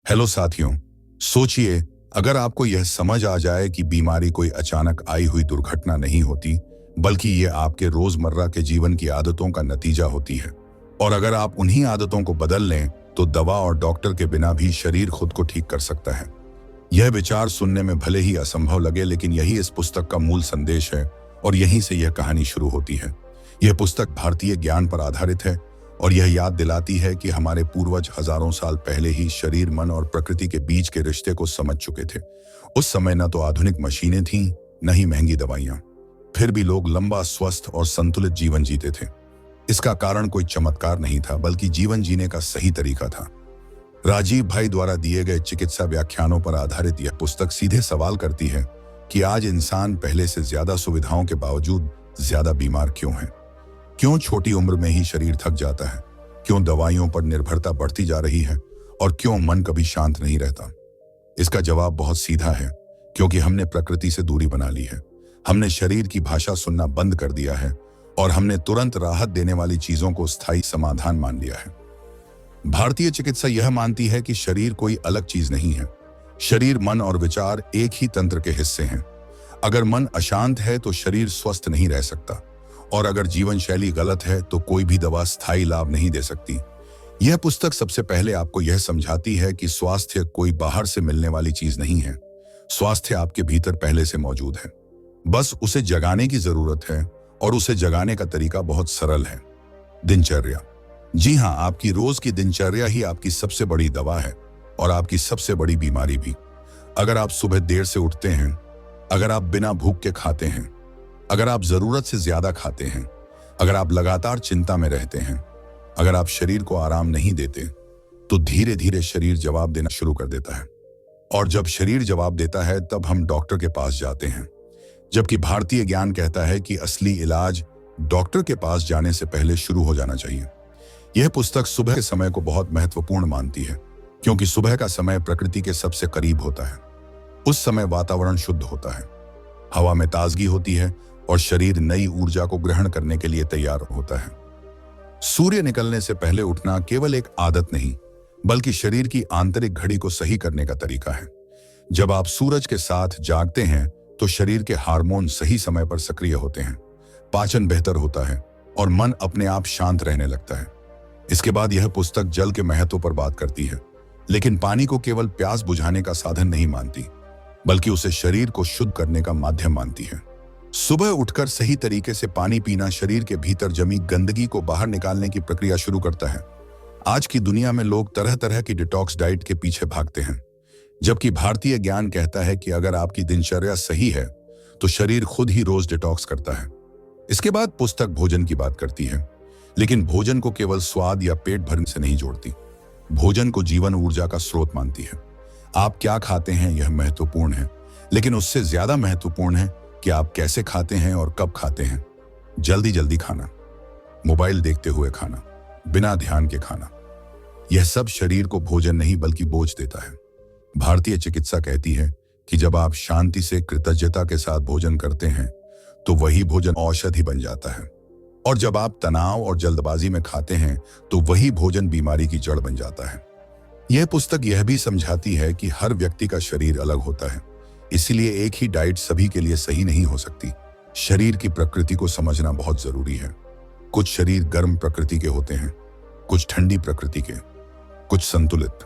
Hello साथियों, सोचिए अगर आपको यह समझ आ जाए कि बीमारी कोई अचानक आई हुई दुर्घटना नहीं होती, बल्कि ये आपके रोजमर्रा के जीवन की आदतों का नतीजा होती है। और अगर आप उन्हीं आदतों को बदल लें तो दवा और डॉक्टर के बिना भी शरीर खुद को ठीक कर सकता है। यह विचार सुनने में भले ही असंभव लगे, लेकिन यही इस पुस्तक का मूल संदेश है और यहीं से यह कहानी शुरू होती है। यह पुस्तक भारतीय ज्ञान पर आधारित है और यह याद दिलाती है कि हमारे पूर्वज हजारों साल पहले ही शरीर, मन और प्रकृति के बीच के रिश्ते को समझ चुके थे। उस समय न तो आधुनिक मशीनें थीं, न ही महंगी दवाइयां। फिर भी लोग लंबा, स्वस्थ और संतुलित जीवन जीते थे। इसका कारण कोई चमत्कार नहीं था, बल्कि जीवन जीने का सही तरीका था। राजीव भाई द्वारा दिए गए चिकित्सा व्याख्यानों पर आधारित यह पुस्तक सीधे सवाल करती है कि आज इंसान पहले से ज्यादा सुविधाओं के बावजूद ज्यादा बीमार क्यों है। क्यों छोटी उम्र में ही शरीर थक जाता है, क्यों दवाइयों पर निर्भरता बढ़ती जा रही है और क्यों मन कभी शांत नहीं रहता। इसका जवाब बहुत सीधा है, क्योंकि हमने प्रकृति से दूरी बना ली है। हमने शरीर की भाषा सुनना बंद कर दिया है और हमने तुरंत राहत देने वाली चीजों को स्थायी समाधान मान लिया है। भारतीय चिकित्सा यह मानती है कि शरीर कोई अलग चीज नहीं है। शरीर, मन और विचार एक ही तंत्र के हिस्से हैं। अगर मन अशांत है तो शरीर स्वस्थ नहीं रह सकता, और अगर जीवन शैली गलत है तो कोई भी दवा स्थायी लाभ नहीं दे सकती। यह पुस्तक सबसे पहले आपको यह समझाती है कि स्वास्थ्य कोई बाहर से मिलने वाली चीज नहीं है। स्वास्थ्य आपके भीतर पहले से मौजूद है, बस उसे जगाने की जरूरत है, और उसे जगाने का तरीका बहुत सरल है। दिनचर्या। जी हाँ, आपकी रोज की दिनचर्या ही आपकी सबसे बड़ी दवा है और आपकी सबसे बड़ी बीमारी भी। अगर आप सुबह देर से उठते हैं, अगर आप बिना भूख के खाते हैं, अगर आप जरूरत से ज्यादा खाते हैं, अगर आप लगातार चिंता में रहते हैं, अगर आप शरीर को आराम नहीं देते, तो धीरे धीरे शरीर जवाब देना शुरू कर देता है। और जब शरीर जवाब देता है तब हम डॉक्टर के पास जाते हैं। जबकि भारतीय ज्ञान कहता है कि असली इलाज डॉक्टर के पास जाने से पहले शुरू हो जाना चाहिए। यह पुस्तक सुबह के समय को बहुत महत्वपूर्ण मानती है, क्योंकि सुबह का समय प्रकृति के सबसे करीब होता है। उस समय वातावरण शुद्ध होता है, हवा में ताजगी होती है और शरीर नई ऊर्जा को ग्रहण करने के लिए तैयार होता है। सूर्य निकलने से पहले उठना केवल एक आदत नहीं, बल्कि शरीर की आंतरिक घड़ी को सही करने का तरीका है। जब आप सूरज के साथ जागते हैं तो शरीर के हार्मोन सही समय पर सक्रिय होते हैं, पाचन बेहतर होता है और मन अपने आप शांत रहने लगता है। इसके बाद यह पुस्तक जल के महत्व पर बात करती है, लेकिन पानी को केवल प्यास बुझाने का साधन नहीं मानती, बल्कि उसे शरीर को शुद्ध करने का माध्यम मानती है। सुबह उठकर सही तरीके से पानी पीना शरीर के भीतर जमी गंदगी को बाहर निकालने की प्रक्रिया शुरू करता है। आज की दुनिया में लोग तरह तरह की डिटॉक्स डाइट के पीछे भागते हैं, जबकि भारतीय ज्ञान कहता है कि अगर आपकी दिनचर्या सही है तो शरीर खुद ही रोज डिटॉक्स करता है। इसके बाद पुस्तक भोजन की बात करती है, लेकिन भोजन को केवल स्वाद या पेट भरने से नहीं जोड़ती। भोजन को जीवन ऊर्जा का स्रोत मानती है। आप क्या खाते हैं यह महत्वपूर्ण है, लेकिन उससे ज्यादा महत्वपूर्ण है कि आप कैसे खाते हैं और कब खाते हैं। जल्दी जल्दी खाना, मोबाइल देखते हुए खाना, बिना ध्यान के खाना, यह सब शरीर को भोजन नहीं बल्कि बोझ देता है। भारतीय चिकित्सा कहती है कि जब आप शांति से, कृतज्ञता के साथ भोजन करते हैं तो वही भोजन औषधि बन जाता है, और जब आप तनाव और जल्दबाजी में खाते हैं तो वही भोजन बीमारी की जड़ बन जाता है। यह पुस्तक यह भी समझाती है कि हर व्यक्ति का शरीर अलग होता है, इसलिए एक ही डाइट सभी के लिए सही नहीं हो सकती। शरीर की प्रकृति को समझना बहुत जरूरी है। कुछ शरीर गर्म प्रकृति के होते हैं, कुछ ठंडी प्रकृति के, कुछ संतुलित।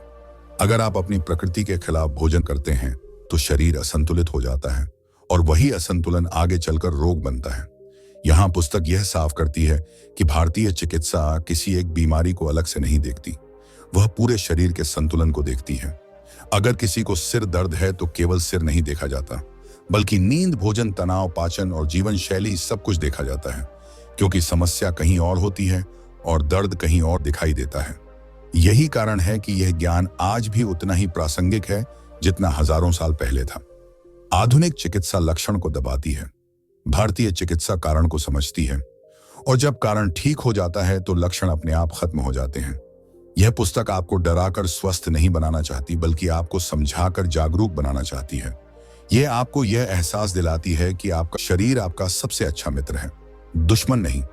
अगर आप अपनी प्रकृति के खिलाफ भोजन करते हैं तो शरीर असंतुलित हो जाता है और वही असंतुलन आगे चलकर रोग बनता है। यहाँ पुस्तक यह साफ करती है कि भारतीय चिकित्सा किसी एक बीमारी को अलग से नहीं देखती, वह पूरे शरीर के संतुलन को देखती है। अगर किसी को सिर दर्द है तो केवल सिर नहीं देखा जाता, बल्कि नींद, भोजन, तनाव, पाचन और जीवन शैली सब कुछ देखा जाता है, क्योंकि समस्या कहीं और होती है और दर्द कहीं और दिखाई देता है। यही कारण है कि यह ज्ञान आज भी उतना ही प्रासंगिक है जितना हजारों साल पहले था। आधुनिक चिकित्सा लक्षण को दबाती है, भारतीय चिकित्सा कारण को समझती है, और जब कारण ठीक हो जाता है तो लक्षण अपने आप खत्म हो जाते हैं। यह पुस्तक आपको डराकर स्वस्थ नहीं बनाना चाहती, बल्कि आपको समझाकर जागरूक बनाना चाहती है। यह आपको यह एहसास दिलाती है कि आपका शरीर आपका सबसे अच्छा मित्र है, दुश्मन नहीं।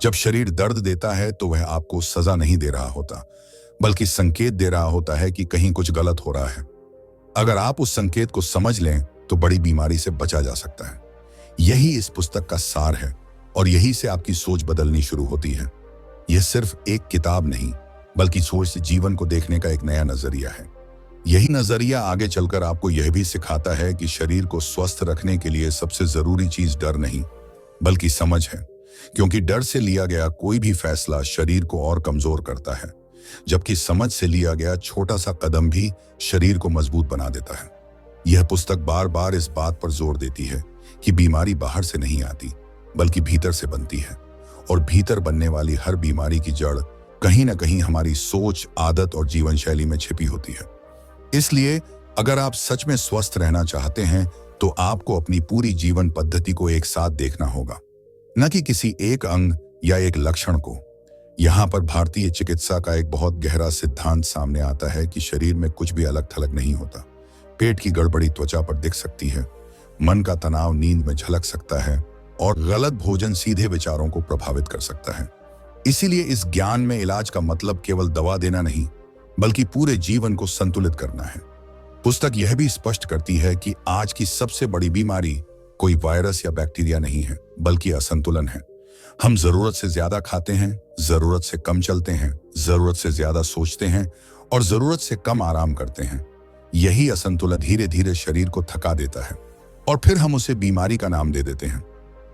जब शरीर दर्द देता है तो वह आपको सजा नहीं दे रहा होता, बल्कि संकेत दे रहा होता है कि कहीं कुछ गलत हो रहा है। अगर आप उस संकेत को समझ लें तो बड़ी बीमारी से बचा जा सकता है। यही इस पुस्तक का सार है और यही से आपकी सोच बदलनी शुरू होती है। यह सिर्फ एक किताब नहीं, बल्कि सोच से जीवन को देखने का एक नया नजरिया है। यही नजरिया आगे चलकर आपको यह भी सिखाता है कि शरीर को स्वस्थ रखने के लिए सबसे जरूरी चीज डर नहीं, बल्कि समझ है, क्योंकि डर से लिया गया कोई भी फैसला शरीर को और कमजोर करता है, जबकि समझ से लिया गया छोटा सा कदम भी शरीर को मजबूत बना देता है। यह पुस्तक बार बार इस बात पर जोर देती है कि बीमारी बाहर से नहीं आती, बल्कि भीतर से बनती है, और भीतर बनने वाली हर बीमारी की जड़ कहीं ना कहीं हमारी सोच, आदत और जीवन शैली में छिपी होती है। इसलिए अगर आप सच में स्वस्थ रहना चाहते हैं तो आपको अपनी पूरी जीवन पद्धति को एक साथ देखना होगा, न कि किसी एक अंग या एक लक्षण को। यहाँ पर भारतीय चिकित्सा का एक बहुत गहरा सिद्धांत सामने आता है कि शरीर में कुछ भी अलग थलग नहीं होता। पेट की गड़बड़ी त्वचा पर दिख सकती है, मन का तनाव नींद में झलक सकता है, और गलत भोजन सीधे विचारों को प्रभावित कर सकता है। इसीलिए इस ज्ञान में इलाज का मतलब केवल दवा देना नहीं, बल्कि पूरे जीवन को संतुलित करना है। पुस्तक यह भी स्पष्ट करती है कि आज की सबसे बड़ी बीमारी कोई वायरस या बैक्टीरिया नहीं है, बल्कि असंतुलन है। हम जरूरत से ज्यादा खाते हैं, जरूरत से कम चलते हैं, जरूरत से ज्यादा सोचते हैं और जरूरत से कम आराम करते हैं। यही असंतुलन धीरे धीरे शरीर को थका देता है और फिर हम उसे बीमारी का नाम दे देते हैं।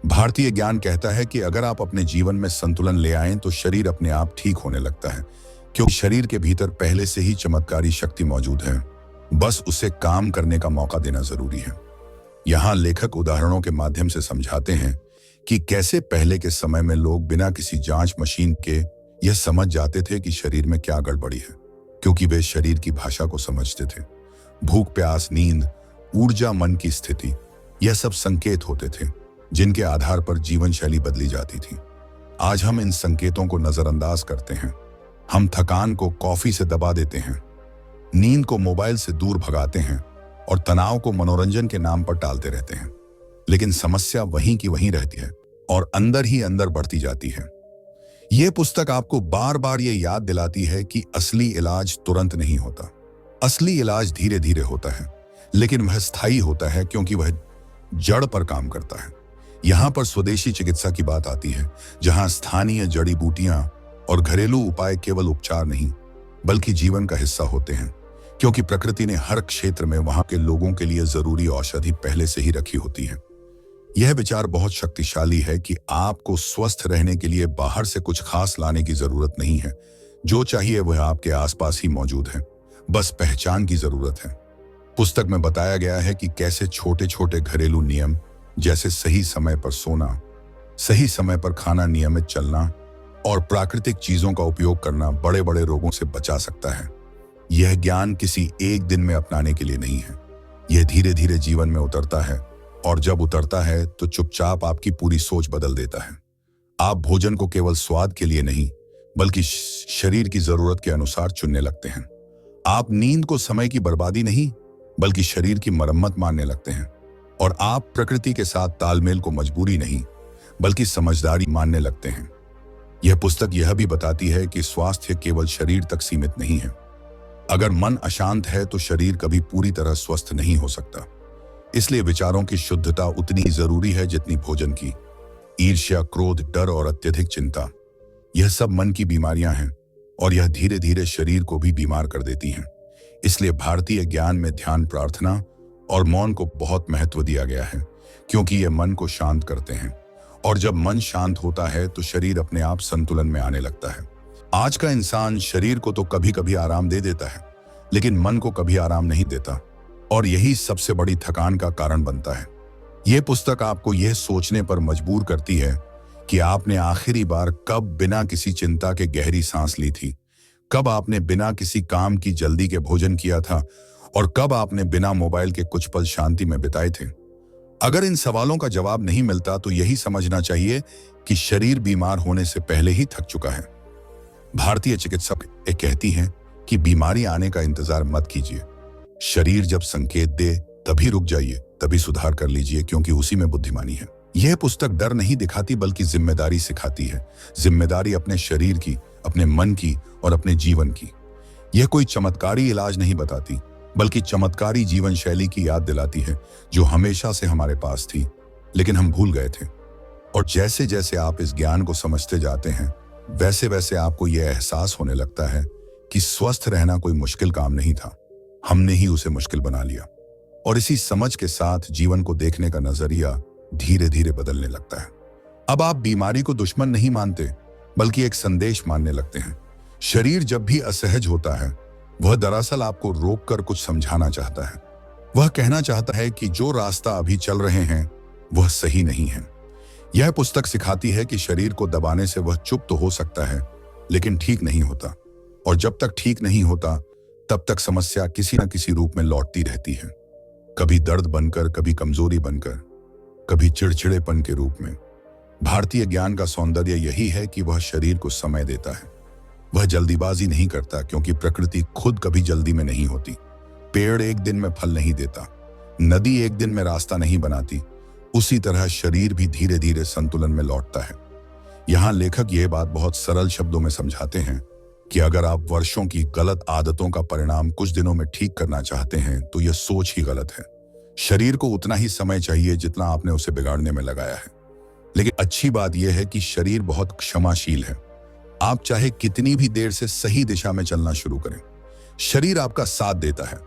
भारतीय ज्ञान कहता है कि अगर आप अपने जीवन में संतुलन ले आएं तो शरीर अपने आप ठीक होने लगता है, क्योंकि शरीर के भीतर पहले से ही चमत्कारी शक्ति मौजूद है, बस उसे काम करने का मौका देना जरूरी है। यहाँ लेखक उदाहरणों के माध्यम से समझाते हैं कि कैसे पहले के समय में लोग बिना किसी जांच मशीन के यह समझ जाते थे कि शरीर में क्या गड़बड़ी है, क्योंकि वे शरीर की भाषा को समझते थे। भूख, प्यास, नींद, ऊर्जा, मन की स्थिति, यह सब संकेत होते थे जिनके आधार पर जीवन शैली बदली जाती थी। आज हम इन संकेतों को नजरअंदाज करते हैं। हम थकान को कॉफी से दबा देते हैं, नींद को मोबाइल से दूर भगाते हैं और तनाव को मनोरंजन के नाम पर टालते रहते हैं। लेकिन समस्या वहीं की वहीं रहती है और अंदर ही अंदर बढ़ती जाती है। यह पुस्तक आपको बार बार यह याद दिलाती है कि असली इलाज तुरंत नहीं होता। असली इलाज धीरे धीरे होता है, लेकिन वह स्थायी होता है क्योंकि वह जड़ पर काम करता है। यहाँ पर स्वदेशी चिकित्सा की बात आती है, जहाँ स्थानीय जड़ी बूटियां और घरेलू उपाय केवल उपचार नहीं, बल्कि जीवन का हिस्सा होते हैं, क्योंकि प्रकृति ने हर क्षेत्र में वहां के लोगों के लिए जरूरी औषधि पहले से ही रखी होती है। यह विचार बहुत शक्तिशाली है कि आपको स्वस्थ रहने के लिए बाहर से कुछ खास लाने की जरूरत नहीं है। जो चाहिए वह आपके आसपास ही मौजूद है, बस पहचान की जरूरत है। पुस्तक में बताया गया है कि कैसे छोटे छोटे घरेलू नियम, जैसे सही समय पर सोना, सही समय पर खाना, नियमित चलना और प्राकृतिक चीजों का उपयोग करना बड़े बड़े रोगों से बचा सकता है। यह ज्ञान किसी एक दिन में अपनाने के लिए नहीं है। यह धीरे धीरे जीवन में उतरता है, और जब उतरता है तो चुपचाप आपकी पूरी सोच बदल देता है। आप भोजन को केवल स्वाद के लिए नहीं, बल्कि शरीर की जरूरत के अनुसार चुनने लगते हैं। आप नींद को समय की बर्बादी नहीं, बल्कि शरीर की मरम्मत मानने लगते हैं। और आप प्रकृति के साथ तालमेल को मजबूरी नहीं, बल्कि समझदारी मानने लगते हैं। यह पुस्तक यह भी बताती है कि स्वास्थ्य केवल शरीर तक सीमित नहीं है। अगर मन अशांत है तो शरीर कभी पूरी तरह स्वस्थ नहीं हो सकता। इसलिए विचारों की शुद्धता उतनी जरूरी है जितनी भोजन की। ईर्ष्या, क्रोध, डर और अत्यधिक चिंता, यह सब मन की बीमारियां हैं, और यह धीरे धीरे शरीर को भी बीमार कर देती हैं। इसलिए भारतीय ज्ञान में ध्यान, प्रार्थना और मौन को बहुत महत्व दिया गया है, क्योंकि ये मन को शांत करते हैं, और जब मन शांत होता है तो शरीर अपने आप संतुलन में आने लगता है। आज का इंसान शरीर को तो कभी कभी आराम दे देता है, लेकिन मन को कभी आराम नहीं देता, और यही सबसे बड़ी थकान का कारण बनता है। यह पुस्तक आपको यह सोचने पर मजबूर करती है कि आपने आखिरी बार कब बिना किसी चिंता के गहरी सांस ली थी, कब आपने बिना किसी काम की जल्दी के भोजन किया था, और कब आपने बिना मोबाइल के कुछ पल शांति में बिताए थे। अगर इन सवालों का जवाब नहीं मिलता तो यही समझना चाहिए कि शरीर बीमार होने से पहले ही थक चुका है। भारतीय चिकित्सक कहती हैं कि बीमारी आने का इंतजार मत कीजिए। शरीर जब संकेत दे तभी रुक जाइए, तभी सुधार कर लीजिए, क्योंकि उसी में बुद्धिमानी है। यह पुस्तक डर नहीं दिखाती, बल्कि जिम्मेदारी सिखाती है। जिम्मेदारी अपने शरीर की, अपने मन की और अपने जीवन की। यह कोई चमत्कारी इलाज नहीं बताती, बल्कि चमत्कारी जीवन शैली की याद दिलाती है जो हमेशा से हमारे पास थी, लेकिन हम भूल गए थे। और जैसे जैसे आप इस ज्ञान को समझते जाते हैं, वैसे वैसे आपको यह एहसास होने लगता है कि स्वस्थ रहना कोई मुश्किल काम नहीं था, हमने ही उसे मुश्किल बना लिया। और इसी समझ के साथ जीवन को देखने का नजरिया धीरे धीरे बदलने लगता है। अब आप बीमारी को दुश्मन नहीं मानते, बल्कि एक संदेश मानने लगते हैं। शरीर जब भी असहज होता है, वह दरअसल आपको रोककर कुछ समझाना चाहता है। वह कहना चाहता है कि जो रास्ता अभी चल रहे हैं वह सही नहीं है। यह पुस्तक सिखाती है कि शरीर को दबाने से वह चुप तो हो सकता है, लेकिन ठीक नहीं होता। और जब तक ठीक नहीं होता, तब तक समस्या किसी न किसी रूप में लौटती रहती है। कभी दर्द बनकर, कभी कमजोरी बनकर, कभी चिड़चिड़ेपन के रूप में। भारतीय ज्ञान का सौंदर्य यही है कि वह शरीर को समय देता है। वह जल्दीबाजी नहीं करता, क्योंकि प्रकृति खुद कभी जल्दी में नहीं होती। पेड़ एक दिन में फल नहीं देता, नदी एक दिन में रास्ता नहीं बनाती। उसी तरह शरीर भी धीरे धीरे संतुलन में लौटता है। यहाँ लेखक यह बात बहुत सरल शब्दों में समझाते हैं कि अगर आप वर्षों की गलत आदतों का परिणाम कुछ दिनों में ठीक करना चाहते हैं, तो यह सोच ही गलत है। शरीर को उतना ही समय चाहिए जितना आपने उसे बिगाड़ने में लगाया है। लेकिन अच्छी बात यह है कि शरीर बहुत क्षमाशील है। आप चाहे कितनी भी देर से सही दिशा में चलना शुरू करें, शरीर आपका साथ देता है।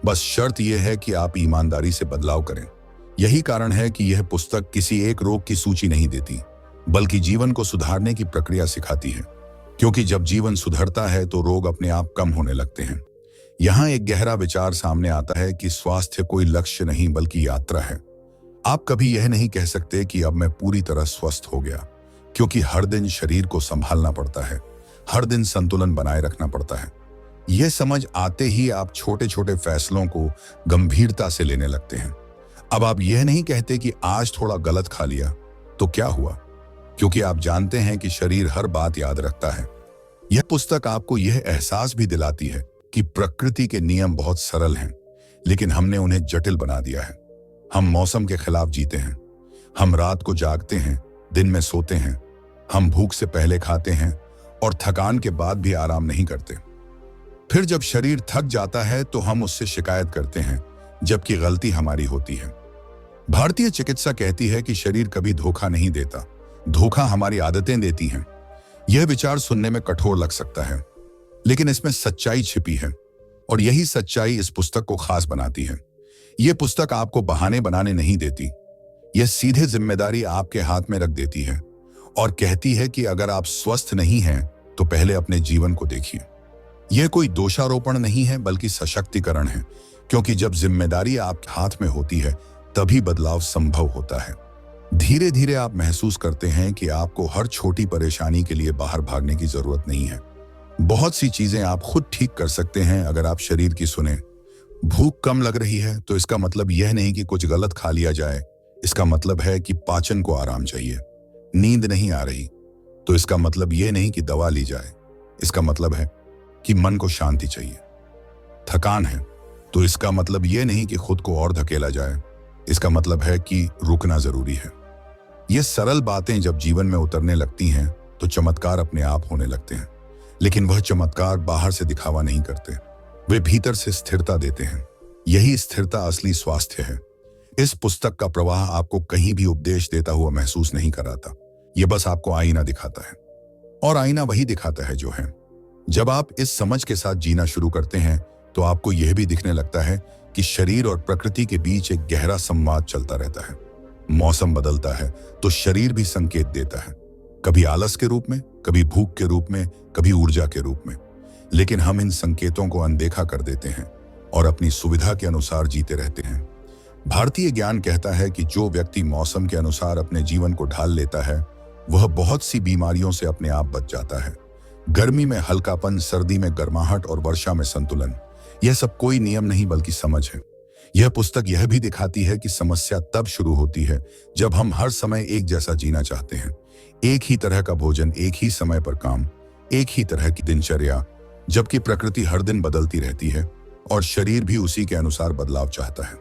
बस शर्त यह है कि आप ईमानदारी से बदलाव करें। यही कारण है कि यह पुस्तक किसी एक रोग की सूची नहीं देती, बल्कि जीवन को सुधारने की प्रक्रिया सिखाती है। क्योंकि जब जीवन सुधरता है तो रोग अपने आप कम होने लगते हैं। यहाँ एक गहरा विचार सामने आता है कि स्वास्थ्य कोई लक्ष्य नहीं, बल्कि यात्रा है। आप कभी यह नहीं कह सकते कि अब मैं पूरी तरह स्वस्थ हो गया, क्योंकि हर दिन शरीर को संभालना पड़ता है, हर दिन संतुलन बनाए रखना पड़ता है। यह समझ आते ही आप छोटे छोटे फैसलों को गंभीरता से लेने लगते हैं। अब आप यह नहीं कहते कि आज थोड़ा गलत खा लिया तो क्या हुआ, क्योंकि आप जानते हैं कि शरीर हर बात याद रखता है। यह पुस्तक आपको यह एहसास भी दिलाती है कि प्रकृति के नियम बहुत सरल हैं, लेकिन हमने उन्हें जटिल बना दिया है। हम मौसम के खिलाफ जीते हैं, हम रात को जागते हैं, दिन में सोते हैं, हम भूख से पहले खाते हैं और थकान के बाद भी आराम नहीं करते। फिर जब शरीर थक जाता है तो हम उससे शिकायत करते हैं, जबकि गलती हमारी होती है। भारतीय चिकित्सा कहती है कि शरीर कभी धोखा नहीं देता, धोखा हमारी आदतें देती हैं। यह विचार सुनने में कठोर लग सकता है, लेकिन इसमें सच्चाई छिपी है, और यही सच्चाई इस पुस्तक को खास बनाती है। यह पुस्तक आपको बहाने बनाने नहीं देती, यह सीधे जिम्मेदारी आपके हाथ में रख देती है और कहती है कि अगर आप स्वस्थ नहीं हैं तो पहले अपने जीवन को देखिए। यह कोई दोषारोपण नहीं है, बल्कि सशक्तिकरण है, क्योंकि जब जिम्मेदारी आपके हाथ में होती है तभी बदलाव संभव होता है। धीरे धीरे आप महसूस करते हैं कि आपको हर छोटी परेशानी के लिए बाहर भागने की जरूरत नहीं है। बहुत सी चीजें आप खुद ठीक कर सकते हैं अगर आप शरीर की सुने। भूख कम लग रही है तो इसका मतलब यह नहीं कि कुछ गलत खा लिया जाए, इसका मतलब है कि पाचन को आराम चाहिए। नींद नहीं आ रही तो इसका मतलब यह नहीं कि दवा ली जाए, इसका मतलब है कि मन को शांति चाहिए। थकान है तो इसका मतलब यह नहीं कि खुद को और धकेला जाए, इसका मतलब है कि रुकना जरूरी है। ये सरल बातें जब जीवन में उतरने लगती हैं तो चमत्कार अपने आप होने लगते हैं। लेकिन वह चमत्कार बाहर से दिखावा नहीं करते, वे भीतर से स्थिरता देते हैं। यही स्थिरता असली स्वास्थ्य है। इस पुस्तक का प्रवाह आपको कहीं भी उपदेश देता हुआ महसूस नहीं कराता, यह बस आपको आईना दिखाता है, और आईना वही दिखाता है जो है। जब आप इस समझ के साथ जीना शुरू करते हैं तो आपको यह भी दिखने लगता है कि शरीर और प्रकृति के बीच एक गहरा संवाद चलता रहता है। मौसम बदलता है तो शरीर भी संकेत देता है, कभी आलस के रूप में, कभी भूख के रूप में, कभी ऊर्जा के रूप में। लेकिन हम इन संकेतों को अनदेखा कर देते हैं और अपनी सुविधा के अनुसार जीते रहते हैं। भारतीय ज्ञान कहता है कि जो व्यक्ति मौसम के अनुसार अपने जीवन को ढाल लेता है, वह बहुत सी बीमारियों से अपने आप बच जाता है। गर्मी में हल्कापन, सर्दी में गर्माहट और वर्षा में संतुलन, यह सब कोई नियम नहीं बल्कि समझ है। यह पुस्तक यह भी दिखाती है कि समस्या तब शुरू होती है जब हम हर समय एक जैसा जीना चाहते हैं। एक ही तरह का भोजन, एक ही समय पर काम, एक ही तरह की दिनचर्या, जबकि प्रकृति हर दिन बदलती रहती है और शरीर भी उसी के अनुसार बदलाव चाहता है।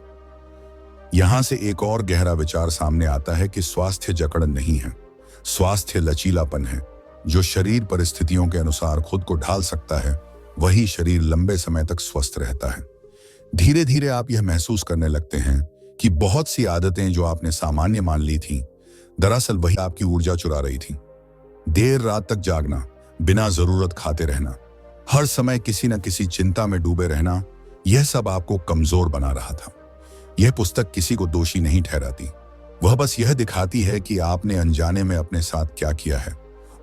यहां से एक और गहरा विचार सामने आता है कि स्वास्थ्य जकड़न नहीं है, स्वास्थ्य लचीलापन है। जो शरीर परिस्थितियों के अनुसार खुद को ढाल सकता है वही शरीर लंबे समय तक स्वस्थ रहता है। धीरे धीरे आप यह महसूस करने लगते हैं कि बहुत सी आदतें जो आपने सामान्य मान ली थीं, दरअसल वही आपकी ऊर्जा चुरा रही थी। देर रात तक जागना, बिना जरूरत खाते रहना, हर समय किसी न किसी चिंता में डूबे रहना, यह सब आपको कमजोर बना रहा था। यह पुस्तक किसी को दोषी नहीं ठहराती, वह बस यह दिखाती है कि आपने अनजाने में अपने साथ क्या किया है,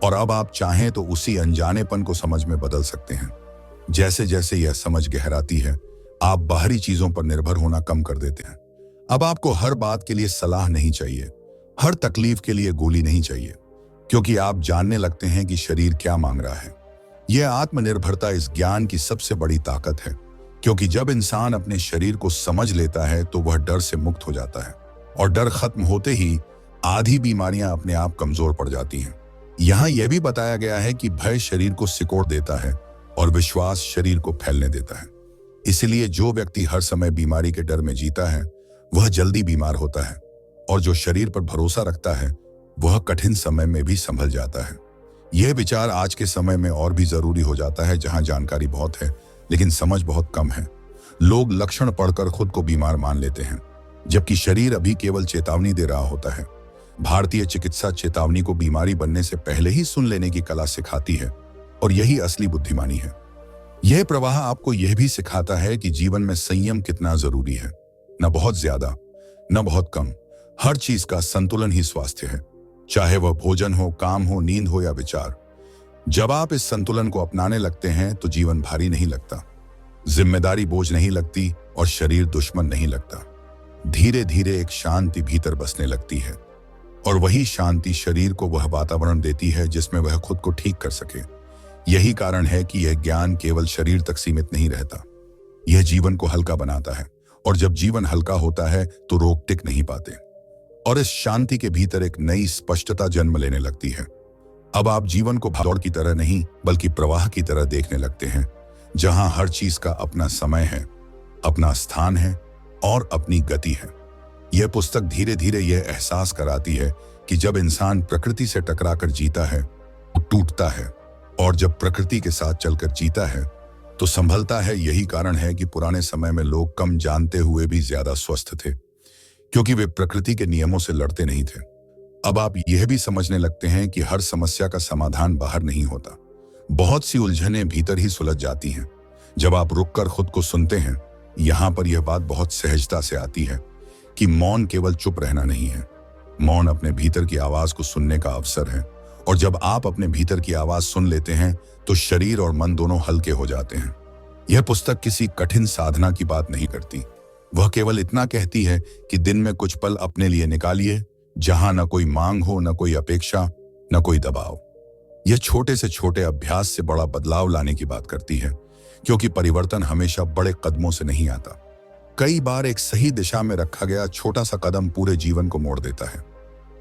और अब आप चाहें तो उसी अनजानेपन को समझ में बदल सकते हैं। जैसे जैसे यह समझ गहराती है, आप बाहरी चीजों पर निर्भर होना कम कर देते हैं। अब आपको हर बात के लिए सलाह नहीं चाहिए, हर तकलीफ के लिए गोली नहीं चाहिए, क्योंकि आप जानने लगते हैं कि शरीर क्या मांग रहा है। यह आत्मनिर्भरता इस ज्ञान की सबसे बड़ी ताकत है, क्योंकि जब इंसान अपने शरीर को समझ लेता है तो वह डर से मुक्त हो जाता है, और डर खत्म होते ही आधी बीमारियां अपने आप कमजोर पड़ जाती हैं। यहाँ यह भी बताया गया है कि भय शरीर को सिकोड़ देता है और विश्वास शरीर को फैलने देता है। इसलिए जो व्यक्ति हर समय बीमारी के डर में जीता है, वह जल्दी बीमार होता है, और जो शरीर पर भरोसा रखता है, वह कठिन समय में भी संभल जाता है। यह विचार आज के समय में और भी जरूरी हो जाता है, जहां जानकारी बहुत है लेकिन समझ बहुत कम है। लोग लक्षण पढ़कर खुद को बीमार मान लेते हैं, जबकि शरीर अभी केवल चेतावनी दे रहा होता है। भारतीय चिकित्सा चेतावनी को बीमारी बनने से पहले ही सुन लेने की कला सिखाती है, और यही असली बुद्धिमानी है। यह प्रवाह आपको यह भी सिखाता है कि जीवन में संयम कितना जरूरी है। न बहुत ज्यादा, न बहुत कम, हर चीज का संतुलन ही स्वास्थ्य है, चाहे वह भोजन हो, काम हो, नींद हो या विचार। जब आप इस संतुलन को अपनाने लगते हैं तो जीवन भारी नहीं लगता, जिम्मेदारी बोझ नहीं लगती, और शरीर दुश्मन नहीं लगता। धीरे धीरे एक शांति भीतर बसने लगती है, और वही शांति शरीर को वह वातावरण देती है जिसमें वह खुद को ठीक कर सके। यही कारण है कि यह ज्ञान केवल शरीर तक सीमित नहीं रहता, यह जीवन को हल्का बनाता है, और जब जीवन हल्का होता है तो रोग टिक नहीं पाते, और इस शांति के भीतर एक नई स्पष्टता जन्म लेने लगती है। अब आप जीवन को भागदौड़ की तरह नहीं, बल्कि प्रवाह की तरह देखने लगते हैं, जहां हर चीज का अपना समय है, अपना स्थान है, और अपनी गति है। यह पुस्तक धीरे धीरे यह एहसास कराती है कि जब इंसान प्रकृति से टकराकर जीता है, वो टूटता है, और जब प्रकृति के साथ चलकर जीता है तो संभलता है। यही कारण है कि पुराने समय में लोग कम जानते हुए भी ज्यादा स्वस्थ थे, क्योंकि वे प्रकृति के नियमों से लड़ते नहीं थे। अब आप यह भी समझने लगते हैं कि हर समस्या का समाधान बाहर नहीं होता, बहुत सी उलझनें भीतर ही सुलझ जाती हैं। जब आप रुककर खुद को सुनते हैं, यहां पर यह बात बहुत सहजता से आती है कि मौन केवल चुप रहना नहीं है, मौन अपने भीतर की आवाज को सुनने का अवसर है। और जब आप अपने भीतर की आवाज सुन लेते हैं तो शरीर और मन दोनों हल्के हो जाते हैं। यह पुस्तक किसी कठिन साधना की बात नहीं करती, वह केवल इतना कहती है कि दिन में कुछ पल अपने लिए निकालिए, जहां न कोई मांग हो, न कोई अपेक्षा, न कोई दबाव। यह छोटे से छोटे अभ्यास से बड़ा बदलाव लाने की बात करती है, क्योंकि परिवर्तन हमेशा बड़े कदमों से नहीं आता। कई बार एक सही दिशा में रखा गया छोटा सा कदम पूरे जीवन को मोड़ देता है।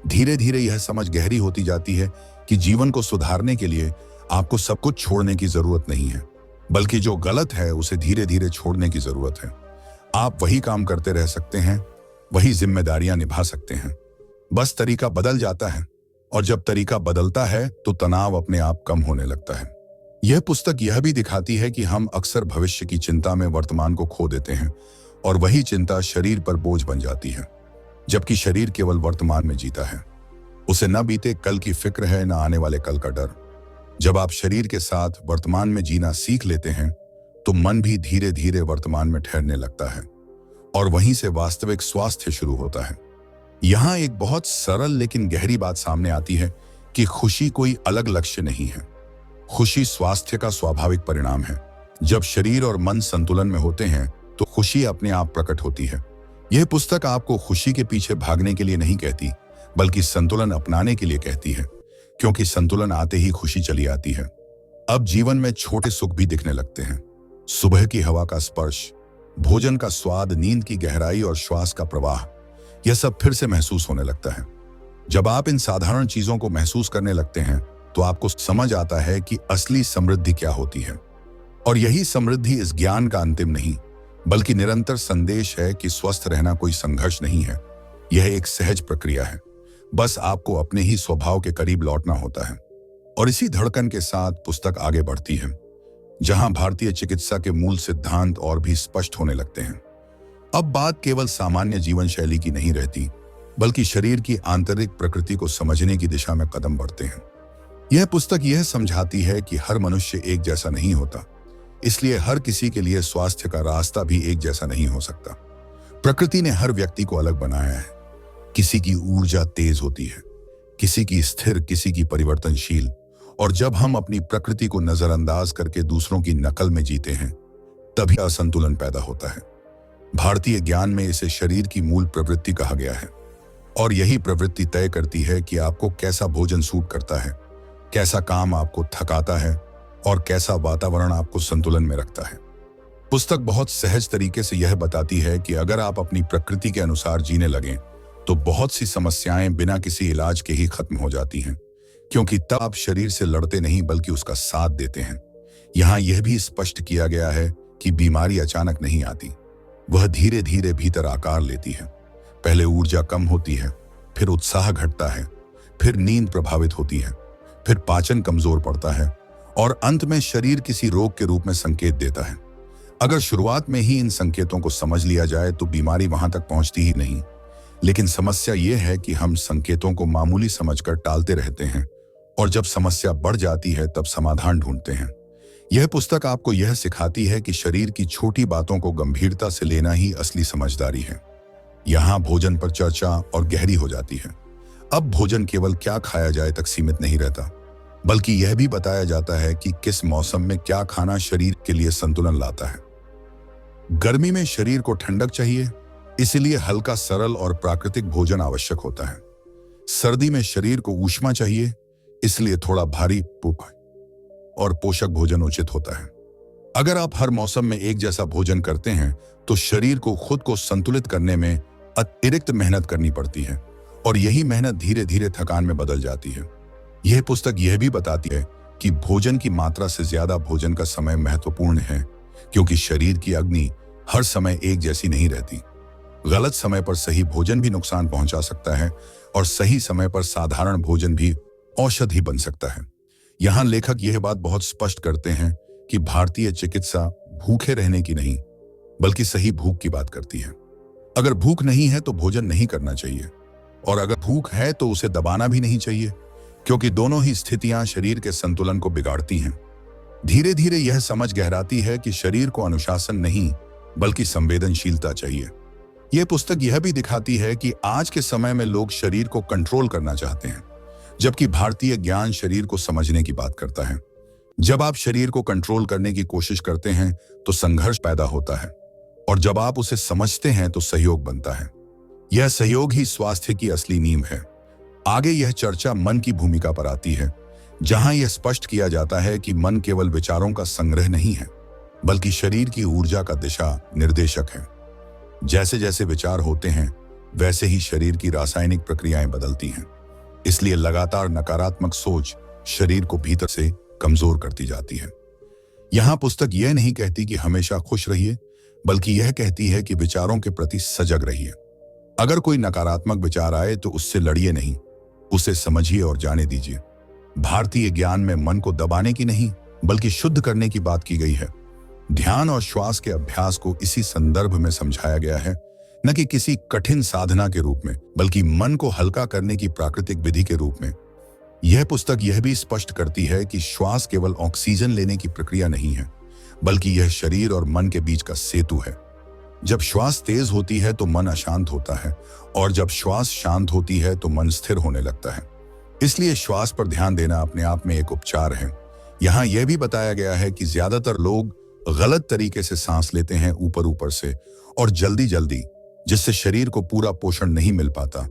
धीरे धीरे यह समझ गहरी होती जाती है कि जीवन को सुधारने के लिए आपको सब कुछ छोड़ने की जरूरत नहीं है, बल्कि जो गलत है उसे धीरे धीरे छोड़ने की जरूरत है। आप वही काम करते रह सकते हैं, वही जिम्मेदारियां निभा सकते हैं, बस तरीका बदल जाता है, और जब तरीका बदलता है तो तनाव अपने आप कम होने लगता है। यह पुस्तक यह भी दिखाती है कि हम अक्सर भविष्य की चिंता में वर्तमान को खो देते हैं, और वही चिंता शरीर पर बोझ बन जाती है, जबकि शरीर केवल वर्तमान में जीता है। उसे न बीते कल की फिक्र है, न आने वाले कल का डर। जब आप शरीर के साथ वर्तमान में जीना सीख लेते हैं तो मन भी धीरे धीरे वर्तमान में ठहरने लगता है, और वहीं से वास्तविक स्वास्थ्य शुरू होता है। यहाँ एक बहुत सरल लेकिन गहरी बात सामने आती है कि खुशी कोई अलग लक्ष्य नहीं है, खुशी स्वास्थ्य का स्वाभाविक परिणाम है। जब शरीर और मन संतुलन में होते हैं तो खुशी अपने आप प्रकट होती है। यह पुस्तक आपको खुशी के पीछे भागने के लिए नहीं कहती, बल्कि संतुलन अपनाने के लिए कहती है, क्योंकि संतुलन आते ही खुशी चली आती है। अब जीवन में छोटे सुख भी दिखने लगते हैं। सुबह की हवा का स्पर्श, भोजन का स्वाद, नींद की गहराई और श्वास का प्रवाह, यह सब फिर से महसूस होने लगता है। जब आप इन साधारण चीजों को महसूस करने लगते हैं तो आपको समझ आता है कि असली समृद्धि क्या होती है। और यही समृद्धि इस ज्ञान का अंतिम नहीं, बल्कि निरंतर संदेश है कि स्वस्थ रहना कोई संघर्ष नहीं है, यह एक सहज प्रक्रिया है। बस आपको अपने ही स्वभाव के करीब लौटना होता है। और इसी धड़कन के साथ पुस्तक आगे बढ़ती है। जहां भारतीय चिकित्सा के मूल सिद्धांत और भी स्पष्ट होने लगते हैं। अब बात केवल सामान्य जीवन शैली की नहीं रहती, बल्कि शरीर की आंतरिक प्रकृति को समझने की दिशा में कदम बढ़ते हैं। यह पुस्तक यह समझाती है कि हर मनुष्य एक जैसा नहीं होता, इसलिए हर किसी के लिए स्वास्थ्य का रास्ता भी एक जैसा नहीं हो सकता। प्रकृति ने हर व्यक्ति को अलग बनाया है। किसी की ऊर्जा तेज होती है, किसी की स्थिर, किसी की परिवर्तनशील। और जब हम अपनी प्रकृति को नजरअंदाज करके दूसरों की नकल में जीते हैं, तभी असंतुलन पैदा होता है। भारतीय ज्ञान में इसे शरीर की मूल प्रवृत्ति कहा गया है, और यही प्रवृत्ति तय करती है कि आपको कैसा भोजन सूट करता है, कैसा काम आपको थकाता है और कैसा वातावरण आपको संतुलन में रखता है। पुस्तक बहुत सहज तरीके से यह बताती है कि अगर आप अपनी प्रकृति के अनुसार जीने लगें, तो बहुत सी समस्याएं बिना किसी इलाज के ही खत्म हो जाती हैं, क्योंकि तब आप शरीर से लड़ते नहीं बल्कि उसका साथ देते हैं। यहाँ यह भी स्पष्ट किया गया है कि बीमारी अचानक नहीं आती, वह धीरे धीरे भीतर आकार लेती है। पहले ऊर्जा कम होती है, फिर उत्साह घटता है, फिर नींद प्रभावित होती है, फिर पाचन कमजोर पड़ता है और अंत में शरीर किसी रोग के रूप में संकेत देता है। अगर शुरुआत में ही इन संकेतों को समझ लिया जाए तो बीमारी वहां तक पहुंचती ही नहीं। लेकिन समस्या यह है कि हम संकेतों को मामूली समझकर टालते रहते हैं, और जब समस्या बढ़ जाती है तब समाधान ढूंढते हैं। यह पुस्तक आपको यह सिखाती है कि शरीर की छोटी बातों को गंभीरता से लेना ही असली समझदारी है। यहाँ भोजन पर चर्चा और गहरी हो जाती है। अब भोजन केवल क्या खाया जाए तक सीमित नहीं रहता, बल्कि यह भी बताया जाता है कि किस मौसम में क्या खाना शरीर के लिए संतुलन लाता है। गर्मी में शरीर को ठंडक चाहिए, इसलिए हल्का, सरल और प्राकृतिक भोजन आवश्यक होता है। सर्दी में शरीर को ऊष्मा चाहिए, इसलिए थोड़ा भारी और पोषक भोजन उचित होता है। अगर आप हर मौसम में एक जैसा भोजन करते हैं तो शरीर को खुद को संतुलित करने में अतिरिक्त मेहनत करनी पड़ती है, और यही मेहनत धीरे धीरे थकान में बदल जाती है। यह पुस्तक यह भी बताती है कि भोजन की मात्रा से ज्यादा भोजन का समय महत्वपूर्ण है, क्योंकि शरीर की अग्नि हर समय एक जैसी नहीं रहती। गलत समय पर सही भोजन भी नुकसान पहुंचा सकता है, और सही समय पर साधारण भोजन भी औषधि बन सकता है। यहाँ लेखक यह बात बहुत स्पष्ट करते हैं कि भारतीय चिकित्सा भूखे रहने की नहीं, बल्कि सही भूख की बात करती है। अगर भूख नहीं है तो भोजन नहीं करना चाहिए, और अगर भूख है तो उसे दबाना भी नहीं चाहिए, क्योंकि दोनों ही स्थितियां शरीर के संतुलन को बिगाड़ती हैं। धीरे धीरे यह समझ गहराती है कि शरीर को अनुशासन नहीं, बल्कि संवेदनशीलता चाहिए। यह पुस्तक यह भी दिखाती है कि आज के समय में लोग शरीर को कंट्रोल करना चाहते हैं, जबकि भारतीय ज्ञान शरीर को समझने की बात करता है। जब आप शरीर को कंट्रोल करने की कोशिश करते हैं तो संघर्ष पैदा होता है, और जब आप उसे समझते हैं तो सहयोग बनता है। यह सहयोग ही स्वास्थ्य की असली नींव है। आगे यह चर्चा मन की भूमिका पर आती है, जहां यह स्पष्ट किया जाता है कि मन केवल विचारों का संग्रह नहीं है, बल्कि शरीर की ऊर्जा का दिशा निर्देशक है। जैसे जैसे विचार होते हैं, वैसे ही शरीर की रासायनिक प्रक्रियाएं बदलती हैं। इसलिए लगातार नकारात्मक सोच शरीर को भीतर से कमजोर करती जाती है। यहां पुस्तक यह नहीं कहती कि हमेशा खुश रहिए, बल्कि यह कहती है कि विचारों के प्रति सजग रहिए। अगर कोई नकारात्मक विचार आए तो उससे लड़िए नहीं, उसे समझिए और जाने दीजिए। भारतीय ज्ञान में मन को दबाने की नहीं, बल्कि शुद्ध करने की बात की गई है। ध्यान और श्वास के अभ्यास को इसी संदर्भ में समझाया गया है, न कि किसी कठिन साधना के रूप में, बल्कि मन को हल्का करने की प्राकृतिक विधि के रूप में। यह पुस्तक यह भी स्पष्ट करती है कि श्वास केवल ऑक्सीजन लेने की प्रक्रिया नहीं है, बल्कि यह शरीर और मन के बीच का सेतु है। जब श्वास तेज होती है तो मन अशांत होता है, और जब श्वास शांत होती है तो मन स्थिर होने लगता है। इसलिए श्वास पर ध्यान देना अपने आप में एक उपचार है। यहाँ यह भी बताया गया है कि ज्यादातर लोग गलत तरीके से सांस लेते हैं, ऊपर ऊपर से और जल्दी जल्दी, जिससे शरीर को पूरा पोषण नहीं मिल पाता।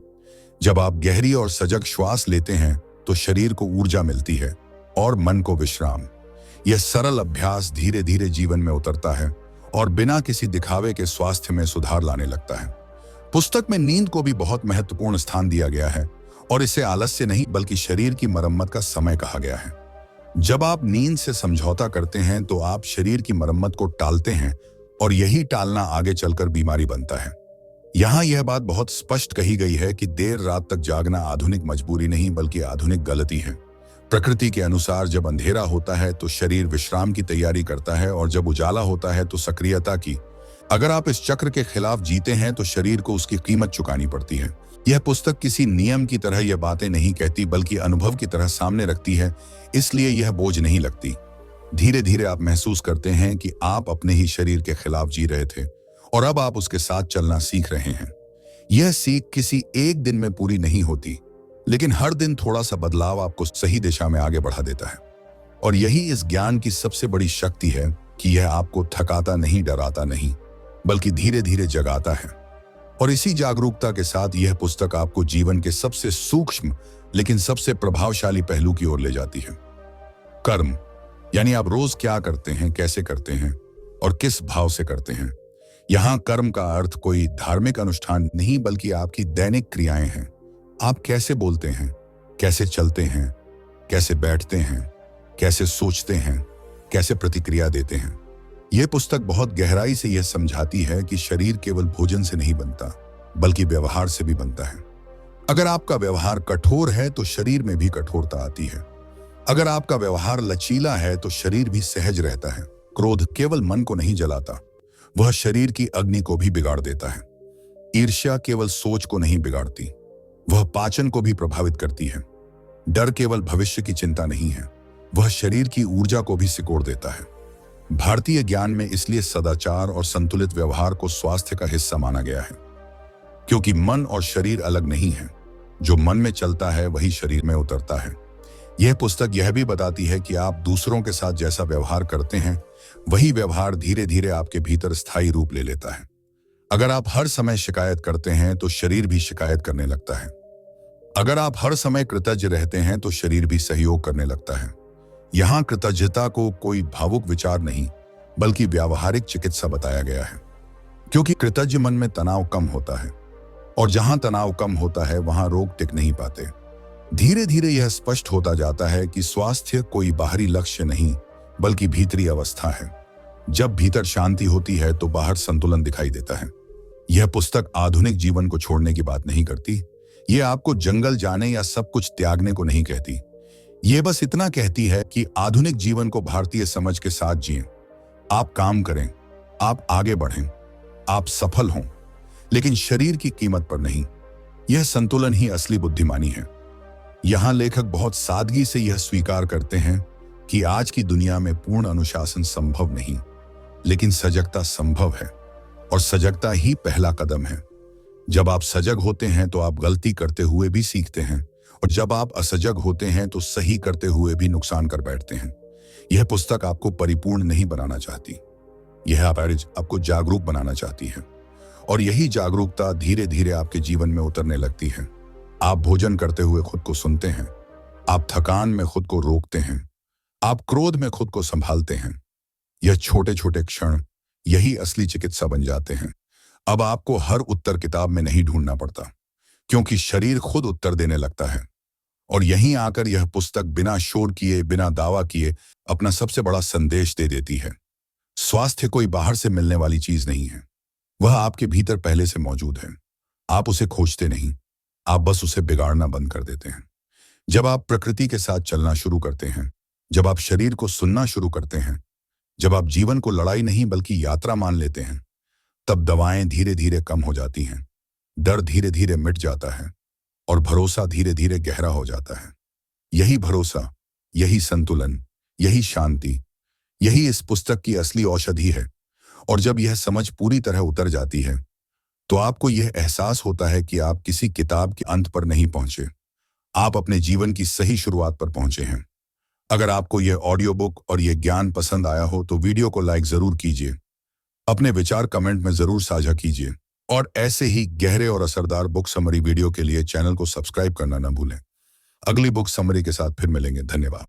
जब आप गहरी और सजग श्वास लेते हैं तो शरीर को ऊर्जा मिलती है और मन को विश्राम। यह सरल अभ्यास धीरे धीरे जीवन में उतरता है और बिना किसी दिखावे के स्वास्थ्य में सुधार लाने लगता है। पुस्तक में नींद को भी बहुत महत्वपूर्ण स्थान दिया गया है, और इसे आलस्य नहीं बल्कि शरीर की मरम्मत का समय कहा गया है। जब आप नींद से समझौता करते हैं तो आप शरीर की मरम्मत को टालते हैं, और यही टालना आगे चलकर बीमारी बनता है। यहाँ यह बात बहुत स्पष्ट कही गई है कि देर रात तक जागना आधुनिक मजबूरी नहीं बल्कि आधुनिक गलती है। प्रकृति के अनुसार जब अंधेरा होता है तो शरीर विश्राम की तैयारी करता है और जब उजाला होता है तो सक्रियता की। अगर आप इस चक्र के खिलाफ जीते हैं तो शरीर को उसकी कीमत चुकानी पड़ती है। यह पुस्तक किसी नियम की तरह यह बातें नहीं कहती बल्कि अनुभव की तरह सामने रखती है, इसलिए यह बोझ नहीं लगती। धीरे धीरे आप महसूस करते हैं कि आप अपने ही शरीर के खिलाफ जी रहे थे और अब आप उसके साथ चलना सीख रहे हैं। यह सीख किसी एक दिन में पूरी नहीं होती, लेकिन हर दिन थोड़ा सा बदलाव आपको सही दिशा में आगे बढ़ा देता है। और यही इस ज्ञान की सबसे बड़ी शक्ति है कि यह आपको थकाता नहीं, डराता नहीं, बल्कि धीरे धीरे जगाता है। और इसी जागरूकता के साथ यह पुस्तक आपको जीवन के सबसे सूक्ष्म लेकिन सबसे प्रभावशाली पहलू की ओर ले जाती है। कर्म, यानी आप रोज क्या करते हैं, कैसे करते हैं और किस भाव से करते हैं। यहाँ कर्म का अर्थ कोई धार्मिक अनुष्ठान नहीं बल्कि आपकी दैनिक क्रियाएं हैं। आप कैसे बोलते हैं, कैसे चलते हैं, कैसे बैठते हैं, कैसे सोचते हैं, कैसे प्रतिक्रिया देते हैं। यह पुस्तक बहुत गहराई से यह समझाती है कि शरीर केवल भोजन से नहीं बनता बल्कि व्यवहार से भी बनता है। अगर आपका व्यवहार कठोर है तो शरीर में भी कठोरता आती है। अगर आपका व्यवहार लचीला है तो शरीर भी सहज रहता है। क्रोध केवल मन को नहीं जलाता, वह शरीर की अग्नि को भी बिगाड़ देता है। ईर्ष्या केवल सोच को नहीं बिगाड़ती, वह पाचन को भी प्रभावित करती है। डर केवल भविष्य की चिंता नहीं है, वह शरीर की ऊर्जा को भी सिकोड़ देता है। भारतीय ज्ञान में इसलिए सदाचार और संतुलित व्यवहार को स्वास्थ्य का हिस्सा माना गया है, क्योंकि मन और शरीर अलग नहीं है। जो मन में चलता है वही शरीर में उतरता है। यह पुस्तक यह भी बताती है कि आप दूसरों के साथ जैसा व्यवहार करते हैं वही व्यवहार धीरे धीरे आपके भीतर स्थायी रूप ले लेता है। अगर आप हर समय शिकायत करते हैं तो शरीर भी शिकायत करने लगता है। अगर आप हर समय कृतज्ञ रहते हैं तो शरीर भी सहयोग करने लगता है। यहाँ कृतज्ञता को कोई भावुक विचार नहीं बल्कि व्यावहारिक चिकित्सा बताया गया है, क्योंकि कृतज्ञ मन में तनाव कम होता है और जहां तनाव कम होता है वहां रोग टिक नहीं पाते। धीरे धीरे यह स्पष्ट होता जाता है कि स्वास्थ्य कोई बाहरी लक्ष्य नहीं बल्कि भीतरी अवस्था है। जब भीतर शांति होती है तो बाहर संतुलन दिखाई देता है। यह पुस्तक आधुनिक जीवन को छोड़ने की बात नहीं करती। यह आपको जंगल जाने या सब कुछ त्यागने को नहीं कहती। यह बस इतना कहती है कि आधुनिक जीवन को भारतीय समझ के साथ जिएं। आप काम करें, आप आगे बढ़ें, आप सफल हों, लेकिन शरीर की कीमत पर नहीं। यह संतुलन ही असली बुद्धिमानी है। यहाँ लेखक बहुत सादगी से यह स्वीकार करते हैं कि आज की दुनिया में पूर्ण अनुशासन संभव नहीं, लेकिन सजगता संभव है और सजगता ही पहला कदम है। जब आप सजग होते हैं तो आप गलती करते हुए भी सीखते हैं और जब आप असजग होते हैं तो सही करते हुए भी नुकसान कर बैठते हैं। यह पुस्तक आपको परिपूर्ण नहीं बनाना चाहती, यह आपको जागरूक बनाना चाहती है। और यही जागरूकता धीरे धीरे आपके जीवन में उतरने लगती है। आप भोजन करते हुए खुद को सुनते हैं, आप थकान में खुद को रोकते हैं, आप क्रोध में खुद को संभालते हैं। यह छोटे छोटे क्षण यही असली चिकित्सा बन जाते हैं। अब आपको हर उत्तर किताब में नहीं ढूंढना पड़ता, क्योंकि शरीर खुद उत्तर देने लगता है। और यहीं आकर यह पुस्तक बिना शोर किए, बिना दावा किए अपना सबसे बड़ा संदेश दे देती है। स्वास्थ्य कोई बाहर से मिलने वाली चीज नहीं है, वह आपके भीतर पहले से मौजूद है। आप उसे खोजते नहीं, आप बस उसे बिगाड़ना बंद कर देते हैं। जब आप प्रकृति के साथ चलना शुरू करते हैं, जब आप शरीर को सुनना शुरू करते हैं, जब आप जीवन को लड़ाई नहीं बल्कि यात्रा मान लेते हैं, तब दवाएं धीरे धीरे कम हो जाती हैं, डर धीरे धीरे मिट जाता है और भरोसा धीरे धीरे गहरा हो जाता है। यही भरोसा, यही संतुलन, यही शांति, यही इस पुस्तक की असली औषधि है। और जब यह समझ पूरी तरह उतर जाती है तो आपको यह एहसास होता है कि आप किसी किताब के अंत पर नहीं पहुंचे, आप अपने जीवन की सही शुरुआत पर पहुंचे हैं। अगर आपको यह ऑडियो बुक और यह ज्ञान पसंद आया हो तो वीडियो को लाइक जरूर कीजिए, अपने विचार कमेंट में जरूर साझा कीजिए और ऐसे ही गहरे और असरदार बुक समरी वीडियो के लिए चैनल को सब्सक्राइब करना न भूलें। अगली बुक समरी के साथ फिर मिलेंगे। धन्यवाद।